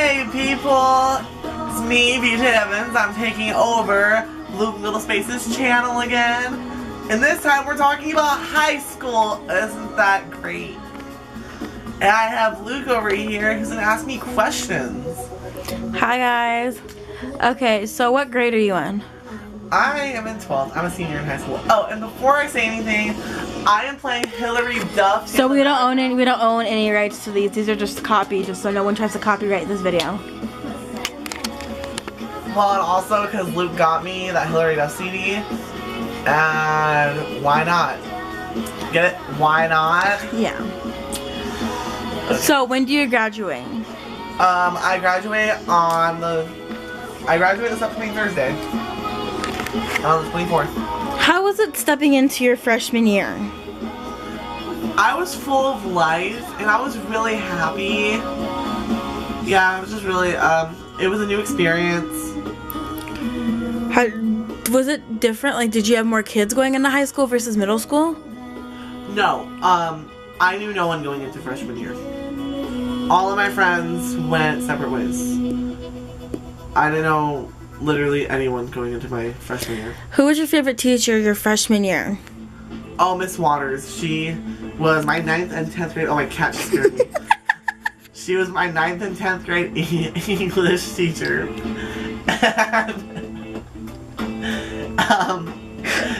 Hey people, it's me, BJ Evans. I'm taking over Luke Little Spaces channel again. And this time we're talking about high school. Isn't that great? And I have Luke over here who's gonna ask me questions. Hi guys. Okay, so what grade are you in? I am in 12th. I'm a senior in high school. Oh, and before I say anything, I am playing Hillary Duff. So we don't own any rights to these. These are just copied, just so no one tries to copyright this video. Well, and also because Luke got me that Hillary Duff CD. And why not? Get it? Why not? Yeah. Okay. So when do you graduate? I graduate this upcoming Thursday. On the 24th. How was it stepping into your freshman year? I was full of life and I was really happy. Yeah, I was just really, it was a new experience. Was it different? Like, did you have more kids going into high school versus middle school? No, I knew no one going into freshman year. All of my friends went separate ways. I didn't know literally anyone going into my freshman year. Who was your favorite teacher your freshman year? Oh, Miss Waters. She was my 9th and 10th grade. Oh, my cat just scared me. She was my 9th and 10th grade English teacher. And,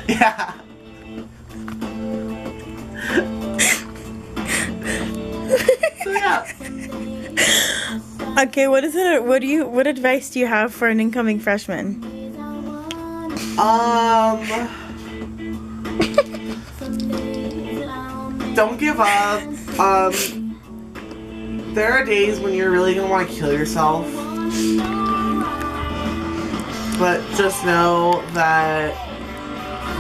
yeah. So, yeah. Okay, what advice do you have for an incoming freshman? Don't give up. There are days when you're really gonna want to kill yourself. But just know that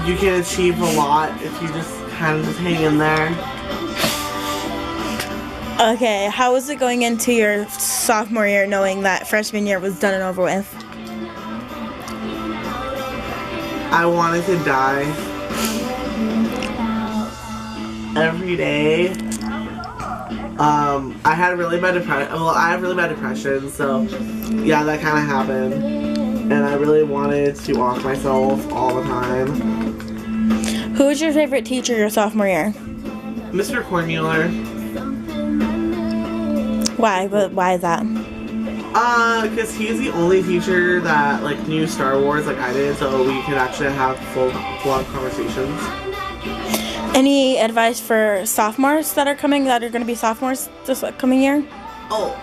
you can achieve a lot if you just kind of just hang in there. Okay, how was it going into your sophomore year knowing that freshman year was done and over with? I wanted to die. Every day. I had really bad depression. Well, I have really bad depression, so yeah, that kind of happened. And I really wanted to off myself all the time. Who was your favorite teacher your sophomore year? Mr. Kornmuller. Why? Why is that? Because he's the only teacher that, like, knew Star Wars like I did, so we could actually have full-blown conversations. Any advice for sophomores that are going to be sophomores this coming year? Oh,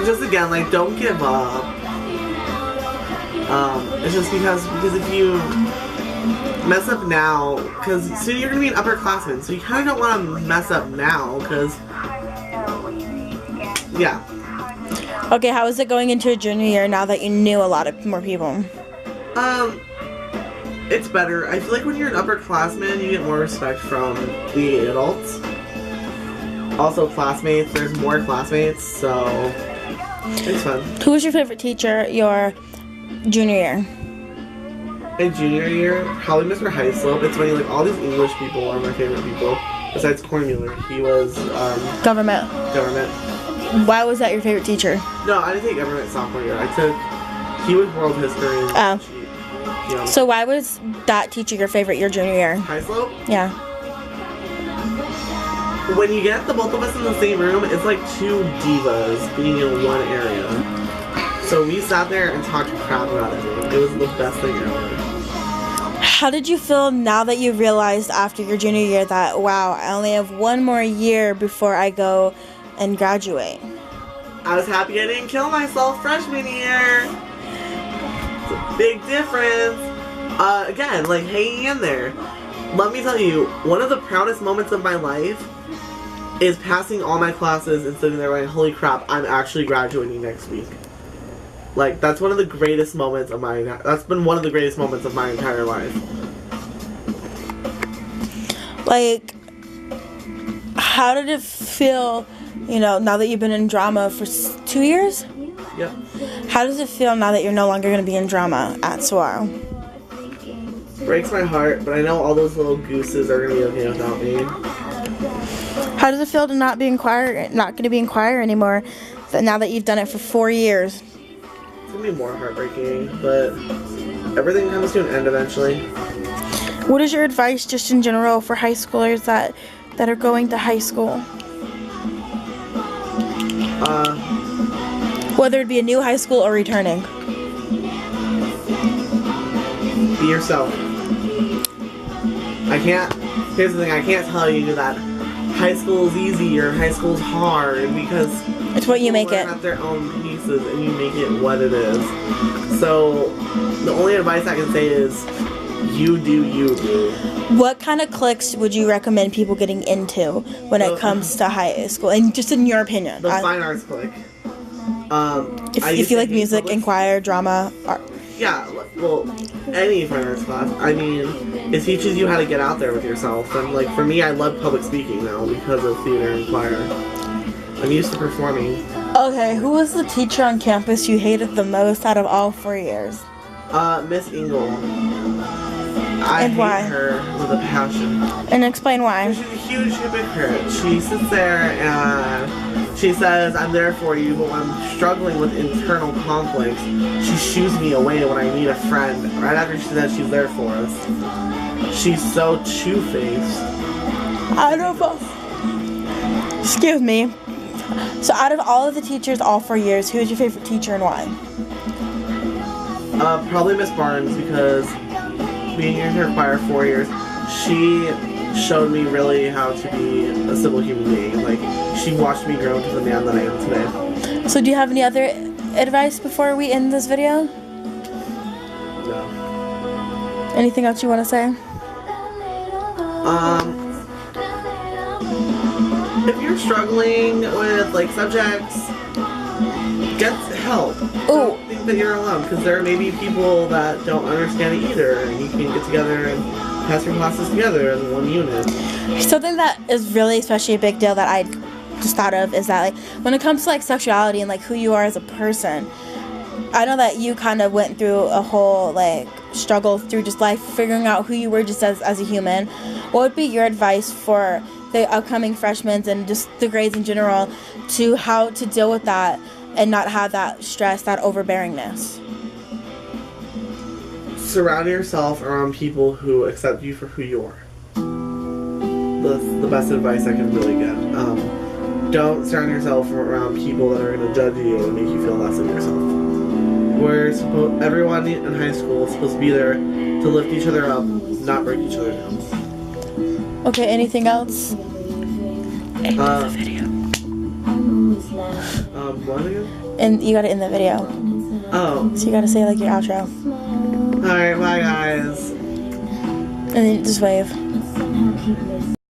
just again, like, don't give up. It's just because if you mess up now, because soon you're going to be an upperclassman, so you kind of don't want to mess up now, because, yeah. Okay, how is it going into your junior year now that you knew a lot of more people? It's better. I feel like when you're an upperclassman, you get more respect from the adults. Also, classmates. There's more classmates, so it's fun. Who was your favorite teacher your junior year? In junior year, probably Mr. Hyslop. It's funny, like, all these English people are my favorite people. Besides Kornmuller. He was, Government. Why was that your favorite teacher? No, I didn't take government sophomore year. He was world history. Oh. Yeah. So why was that teacher your favorite your junior year? Hyslop? Yeah. When you get the both of us in the same room, it's like two divas being in one area. So we sat there and talked crap about everything. It was the best thing ever. How did you feel now that you realized after your junior year that, wow, I only have one more year before I go and graduate? I was happy I didn't kill myself freshman year. It's a big difference. Again, like, hanging in there. Let me tell you, one of the proudest moments of my life is passing all my classes and sitting there going, holy crap, I'm actually graduating next week. Like, that's one of the greatest moments of that's been one of the greatest moments of my entire life. Like, how did it feel, you know, now that you've been in drama for 2 years? Yep. How does it feel now that you're no longer going to be in drama at Saguaro? Breaks my heart, but I know all those little gooses are going to be okay without me. How does it feel to not going to be in choir anymore, now that you've done it for 4 years? It's gonna be more heartbreaking, but everything comes to an end eventually. What is your advice just in general for high schoolers that are going to high school? Whether it be a new high school or returning. Be yourself. Here's the thing, I can't tell you that high school is easy or high school's hard, because it's what you make it. People have their own pieces and you make it what it is. So the only advice I can say is you do you, boo. What kind of cliques would you recommend people getting into when it comes to high school, and just in your opinion? The fine arts clique. If you like music and choir, drama, art. Yeah, well, any fine arts class. I mean, it teaches you how to get out there with yourself. And like for me, I love public speaking now because of theater and choir. I'm used to performing. Okay, who was the teacher on campus you hated the most out of all 4 years? Miss Engel. I And hate why? her with a passion. And explain why. She's a huge hypocrite. She sits there and she says, I'm there for you, but when I'm struggling with internal conflicts, she shoos me away when I need a friend, right after she says she's there for us. She's so two-faced. Excuse me. So out of all of the teachers all 4 years, who is your favorite teacher and why? Probably Miss Barnes, because being in her choir 4 years, she showed me really how to be a civil human being. Like, she watched me grow into the man that I am today. So do you have any other advice before we end this video? No. Anything else you want to say? If you're struggling with, like, subjects, get help. Ooh. Don't think that you're alone, because there may be people that don't understand it either, and you can get together and pass your classes together as one unit. Something that is really especially a big deal that I just thought of is that, like, when it comes to, like, sexuality and, like, who you are as a person, I know that you kind of went through a whole, like, struggle through just life, figuring out who you were just as a human. What would be your advice for the upcoming freshmen and just the grades in general to how to deal with that and not have that stress, that overbearingness? Surround yourself around people who accept you for who you are. That's the best advice I can really get. Don't surround yourself around people that are going to judge you and make you feel less of yourself. Everyone in high school is supposed to be there to lift each other up, not break each other down. Okay, anything else? End the video. What again? And you gotta end the video. Oh. So you gotta say, like, your outro. Alright, bye guys. And then just wave.